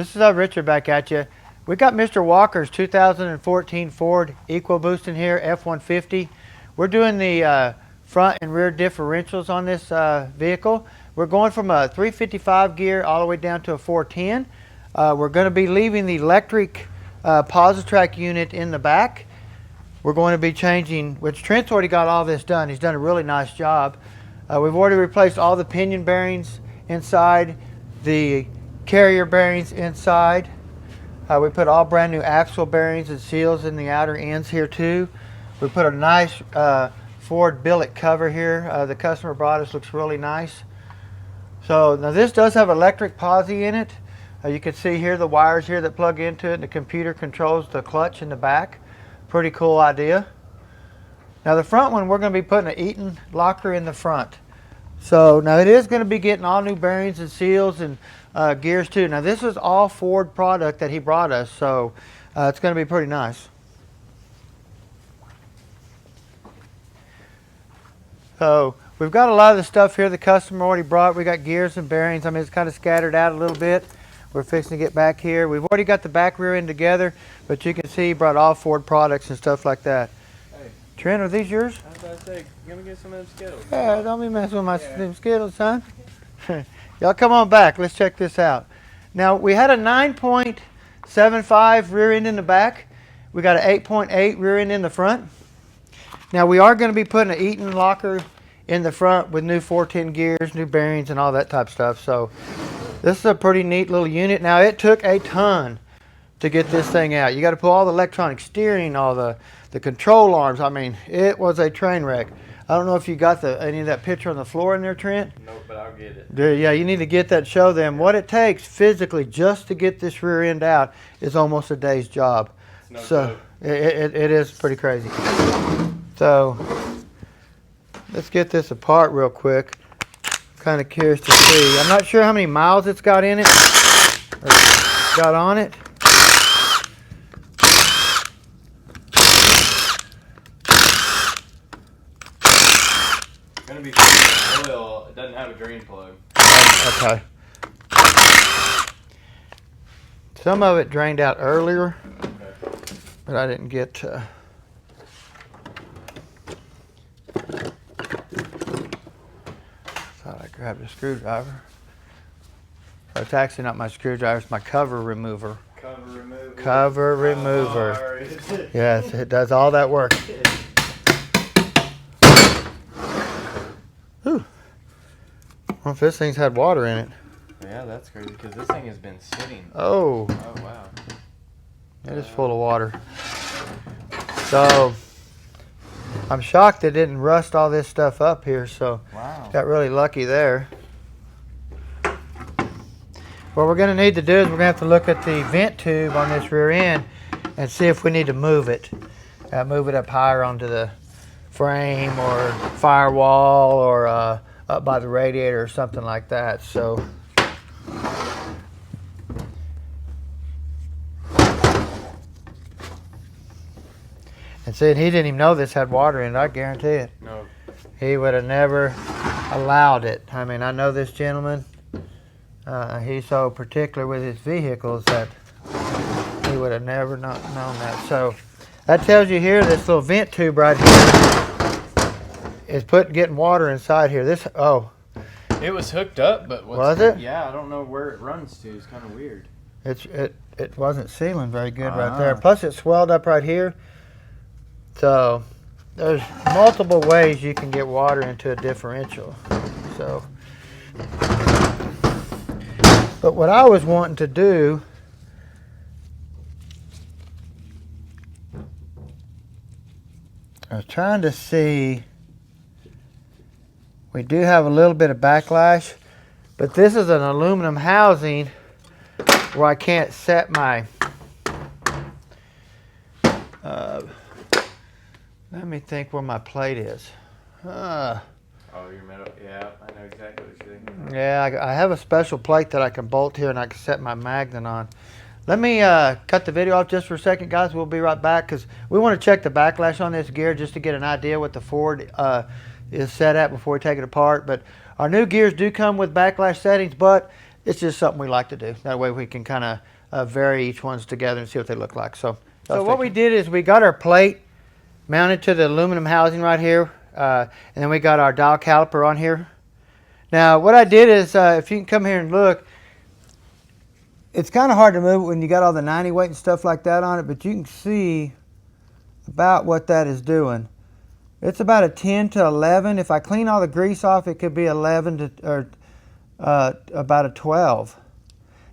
This is Richard back at you. We got Mr. Walker's 2014 Ford EcoBoost in here, F-150. We're doing the front and rear differentials on this vehicle. We're going from a 355 gear all the way down to a 410. We're going to be leaving the electric Positrack unit in the back. We're going to be changing, which Trent's already got all this done. He's done a really nice job. We've already replaced all the pinion bearings inside, the carrier bearings inside. We put all brand new axle bearings and seals in the outer ends here too. We put a nice Ford billet cover here. The customer brought us, looks really nice. So now this does have electric posi in it. You can see here the wires here that plug into it, and the computer controls the clutch in the back. Pretty cool idea. Now the front one, we're going to be putting an Eaton locker in the front. So now it is going to be getting all new bearings and seals and gears too. Now this is all Ford product that he brought us, so it's going to be pretty nice. So we've got a lot of the stuff here the customer already brought. We got gears and bearings. I mean, it's kind of scattered out a little bit. We're fixing to get back here. We've already got the back rear end together, but you can see he brought all Ford products and stuff like that. Hey, Trent, are these yours? I was about to say, let me get some of them Skittles. Yeah, don't be messing with my them Skittles, son. Y'all come on back. Let's check this out. Now, we had a 9.75 rear end in the back. We got an 8.8 rear end in the front. Now, we are going to be putting an Eaton locker in the front with new 410 gears, new bearings, and all that type of stuff. So, this is a pretty neat little unit. Now, it took a ton to get this thing out. You got to pull all the electronic steering, all the control arms. I mean, it was a train wreck. I don't know if you got any of that picture on the floor in there, Trent. Nope, but I'll get it. Yeah, you need to get that, show them. What it takes physically just to get this rear end out is almost a day's job. No So it is pretty crazy. So let's get this apart real quick. Kind of curious to see. I'm not sure how many miles it's got in it or got on it. It's going to be oil. It doesn't have a drain plug. Okay. Some of it drained out earlier, but I didn't get to. Thought I grabbed a screwdriver. It's actually not my screwdriver, it's my cover remover. Cover remover. Cover remover. Yes, it does all that work. Whew. Well, if this thing's had water in it. Yeah, that's crazy because this thing has been sitting. Oh. Oh, wow. It is full of water. So, I'm shocked it didn't rust all this stuff up here, so Wow. got really lucky there. What we're going to need to do is we're going to have to look at the vent tube on this rear end and see if we need to move it. Move it up higher onto the frame or firewall or up by the radiator or something like that. So, and see, he didn't even know this had water in it, I guarantee it. No. He would have never allowed it. I mean, I know this gentleman. He's so particular with his vehicles that he would have never known that. So that tells you here, this little vent tube right here is getting water inside here. This, oh. It was hooked up, but was it? Yeah, I don't know where it runs to. It's kind of weird. It wasn't sealing very good right there. Plus it swelled up right here. So there's multiple ways you can get water into a differential. So, but what I was wanting to do, I was trying to see, we do have a little bit of backlash, but this is an aluminum housing where I can't set my, let me think where my plate is. Oh, your metal. Yeah, I know exactly what you're thinking. Yeah, I have a special plate that I can bolt here and I can set my magnet on. Let me cut the video off just for a second, guys. We'll be right back because we want to check the backlash on this gear just to get an idea what the Ford is set at before we take it apart. But our new gears do come with backlash settings, but it's just something we like to do. That way we can kind of vary each ones together and see what they look like. So what we did is we got our plate mounted to the aluminum housing right here, and then we got our dial caliper on here. Now what I did is, if you can come here and look, it's kind of hard to move it when you got all the 90 weight and stuff like that on it, but you can see about what that is doing. It's about a 10 to 11. If I clean all the grease off, it could be 11 to, or about a 12.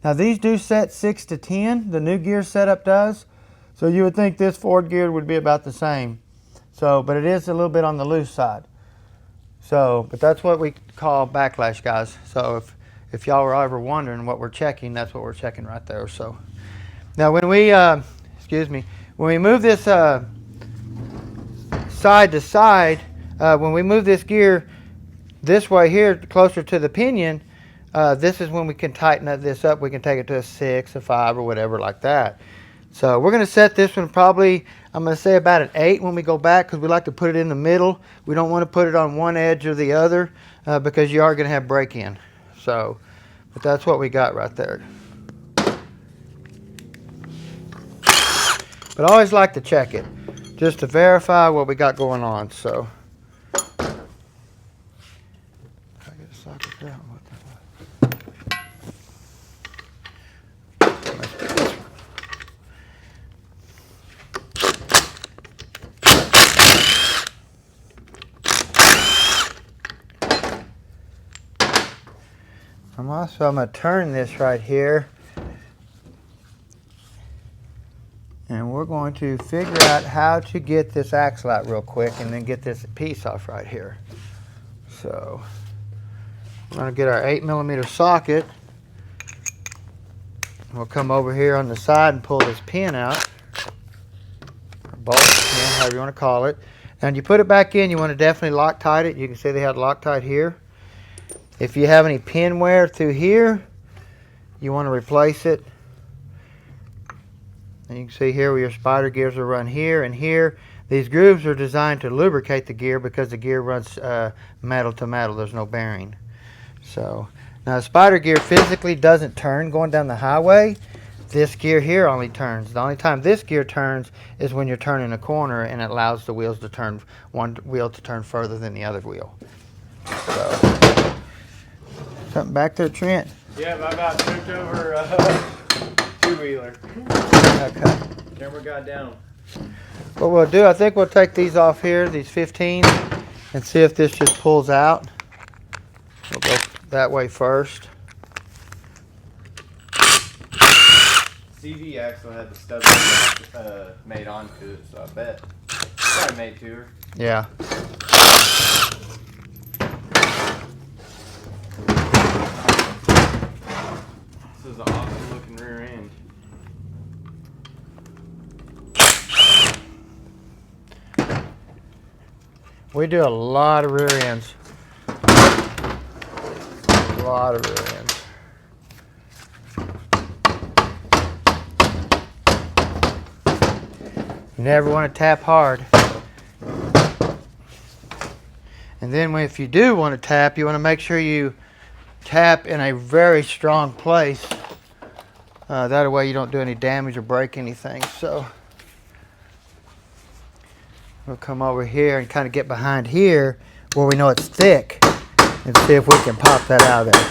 Now these do set 6 to 10. The new gear setup does. So you would think this Ford gear would be about the same. So, but it is a little bit on the loose side. So, but that's what we call backlash, guys. So if y'all were ever wondering what we're checking, that's what we're checking right there. So now when we, excuse me, when we move this side to side, when we move this gear this way here, closer to the pinion, this is when we can tighten this up. We can take it to a 6, a 5, or whatever like that. So we're going to set this one probably, I'm going to say about an 8 when we go back, because we like to put it in the middle. We don't want to put it on one edge or the other, because you are going to have break-in. So, but that's what we got right there. But I always like to check it, just to verify what we got going on. So, I get a socket down. I'm going to turn this right here, and we're going to figure out how to get this axle out real quick and then get this piece off right here. So we're going to get our 8mm socket. We'll come over here on the side and pull this pin out, or bolt pin, however you want to call it. And you put it back in, you want to definitely Loctite it. You can see they have Loctite here. If you have any pin wear through here, you want to replace it. And you can see here where your spider gears will run here and here. These grooves are designed to lubricate the gear because the gear runs metal to metal. There's no bearing. So now the spider gear physically doesn't turn going down the highway. This gear here only turns. The only time this gear turns is when you're turning a corner, and it allows the wheels to turn, one wheel to turn further than the other wheel. So. Something back there, Trent? Yeah, I about tripped over two-wheeler. Okay. Camera got down. What we'll do, I think we'll take these off here, these 15s, and see if this just pulls out. We'll go that way first. CV axle had the stub made onto it, so I bet. Probably made to her. Yeah. This is an awesome looking rear end. We do a lot of rear ends. A lot of rear ends. You never want to tap hard. And then if you do want to tap, you want to make sure you tap in a very strong place. That way you don't do any damage or break anything. So we'll come over here and kind of get behind here where we know it's thick and see if we can pop that out of there.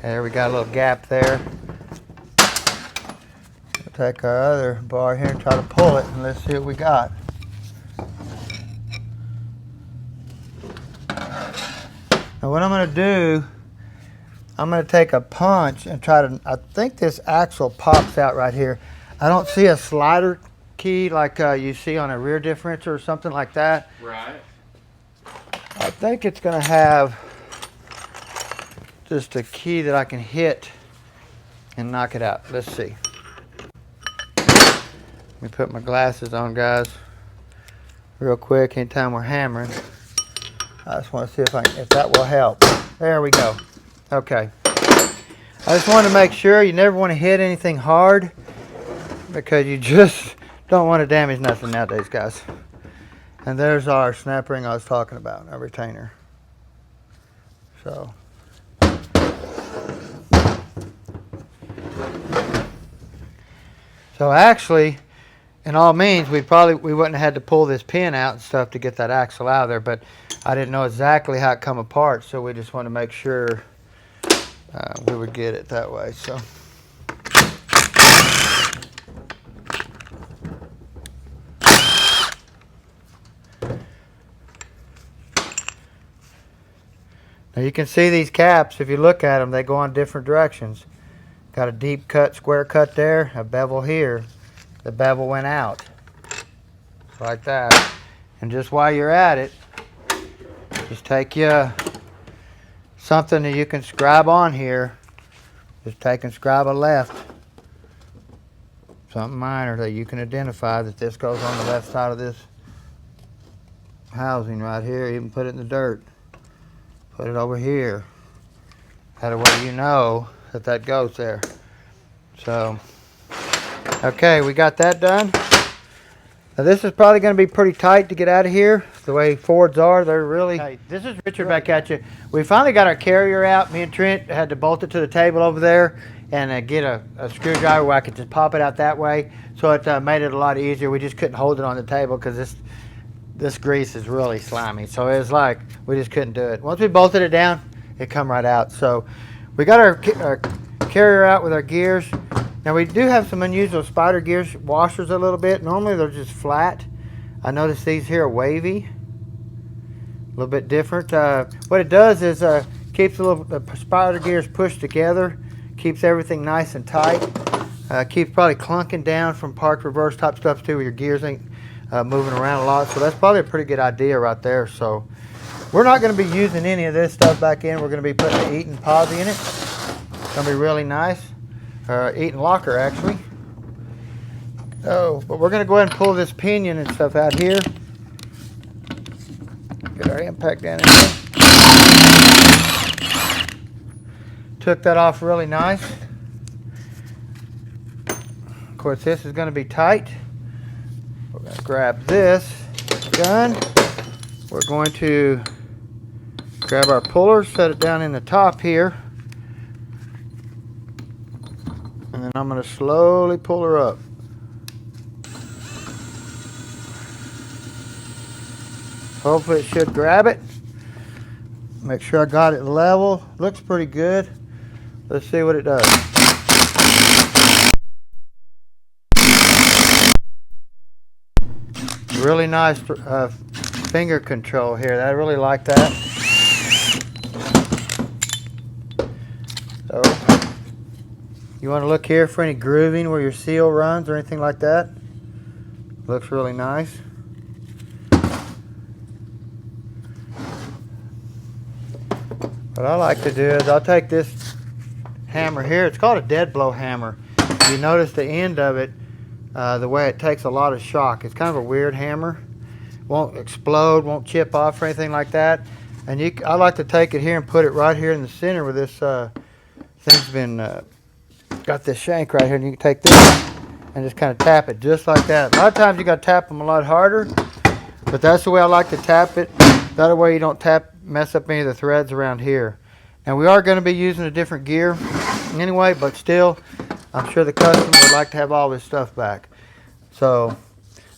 There we got a little gap there. We'll take our other bar here and try to pull it, and let's see what we got. Now what I'm going to do, I'm going to take a punch and try to, I think this axle pops out right here. I don't see a slider key like you see on a rear differential or something like that. Right. I think it's going to have just a key that I can hit and knock it out. Let's see. Let me put my glasses on, guys, real quick anytime we're hammering. I just want to see if that will help. There we go. Okay. I just want to make sure you never want to hit anything hard because you just don't want to damage nothing nowadays, guys. And there's our snap ring I was talking about, our retainer. So. So actually, in all means, we wouldn't have had to pull this pin out and stuff to get that axle out of there, but I didn't know exactly how it come apart, so we just want to make sure we would get it that way. So. Now you can see these caps, if you look at them, they go on different directions. Got a deep cut, square cut there, a bevel here. The bevel went out, like that. And just while you're at it, just take you something that you can scribe on here. Just take and scribe a left. Something minor that you can identify that this goes on the left side of this housing right here. Even put it in the dirt. Put it over here. That way you know that that goes there. So, okay, we got that done. Now this is probably going to be pretty tight to get out of here. The way Fords are, they're really... Hey, this is Richard back at you. We finally got our carrier out. Me and Trent had to bolt it to the table over there and get a screwdriver where I could just pop it out that way. So it made it a lot easier. We just couldn't hold it on the table because this grease is really slimy. So it was like, we just couldn't do it. Once we bolted it down, it come right out. So we got our carrier out with our gears. Now we do have some unusual spider gears washers a little bit. Normally they're just flat. I noticed these here are wavy. A little bit different. What it does is keeps the spider gears pushed together. Keeps everything nice and tight. Keeps probably clunking down from park reverse type stuff too, where your gears ain't moving around a lot. So that's probably a pretty good idea right there. So we're not going to be using any of this stuff back in. We're going to be putting the Eaton posi in it. It's going to be really nice. Eaton locker actually. Oh, but we're going to go ahead and pull this pinion and stuff out here. Get our impact down in here. Took that off really nice. Of course, this is going to be tight. We're going to grab this gun. We're going to grab our puller, set it down in the top here. And then I'm going to slowly pull her up. Hopefully it should grab it. Make sure I got it level. Looks pretty good. Let's see what it does. Really nice finger control here. I really like that. So, you want to look here for any grooving where your seal runs or anything like that. Looks really nice. What I like to do is I'll take this hammer here. It's called a dead blow hammer. You notice the end of it, the way it takes a lot of shock. It's kind of a weird hammer. Won't explode, won't chip off or anything like that. And I like to take it here and put it right here in the center where this thing's been got this shank right here. And you can take this and just kind of tap it just like that. A lot of times you got to tap them a lot harder, but that's the way I like to tap it. That way you don't mess up any of the threads around here. And we are going to be using a different gear anyway, but still, I'm sure the customer would like to have all this stuff back. So,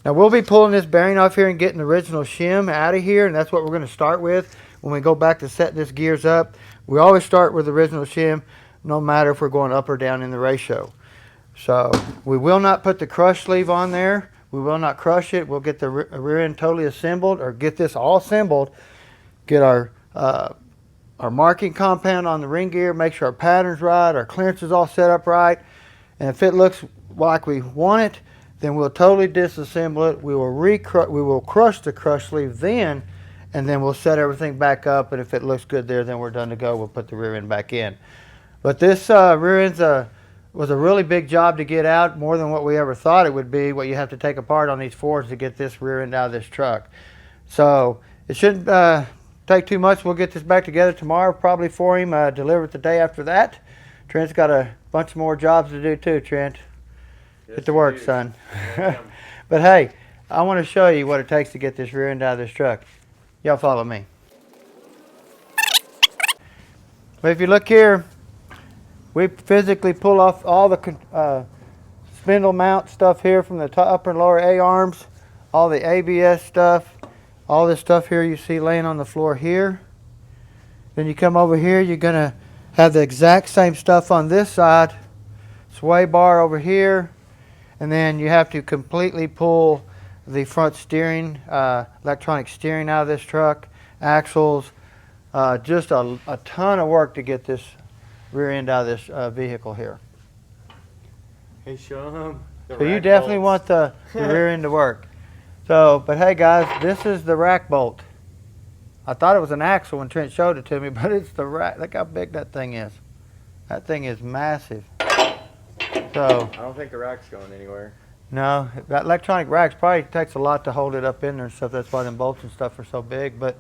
now we'll be pulling this bearing off here and getting the original shim out of here, and that's what we're going to start with. When we go back to set this gears up, we always start with the original shim, no matter if we're going up or down in the ratio. So, we will not put the crush sleeve on there. We will not crush it. We'll get the rear end totally assembled, or get this all assembled. Get our marking compound on the ring gear, make sure our pattern's right, our clearance is all set up right, and if it looks like we want it, then we'll totally disassemble it. We will crush the crush sleeve then, and then we'll set everything back up, and if it looks good there, then we're done to go. We'll put the rear end back in. But this rear end was a really big job to get out, more than what we ever thought it would be, what you have to take apart on these Fords to get this rear end out of this truck. So it shouldn't take too much. We'll get this back together tomorrow probably for him, deliver it the day after that. Trent's got a bunch more jobs to do too, Trent. Yes, Get to work, son. But hey, I want to show you what it takes to get this rear end out of this truck. Y'all follow me. But if you look here, we physically pull off all the spindle mount stuff here from the upper and lower A-arms, all the ABS stuff, all this stuff here you see laying on the floor here. Then you come over here, you're going to have the exact same stuff on this side, sway bar over here, and then you have to completely pull the front steering, electronic steering out of this truck, axles, just a ton of work to get this rear end out of this vehicle here. Hey, show them. So you definitely want the rear end to work. So, but hey guys, this is the rack bolt. I thought it was an axle when Trent showed it to me, but it's the rack. Look how big that thing is. That thing is massive. So I don't think the rack's going anywhere. no, that electronic racks probably takes a lot to hold it up in there and stuff. That's why them bolts and stuff are so big. But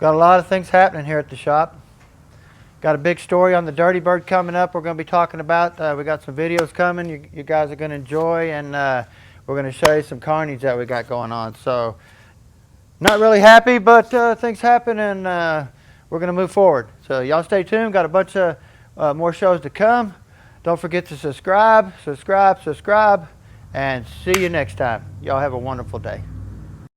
got a lot of things happening here at the shop. Got a big story on the Dirty Bird coming up. We're going to be talking about. We got some videos coming. You guys are going to enjoy, and we're going to show you some carnage that we got going on. So not really happy, but things happen, and we're going to move forward. So y'all stay tuned. Got a bunch of more shows to come. Don't forget to subscribe, and see you next time. Y'all have a wonderful day.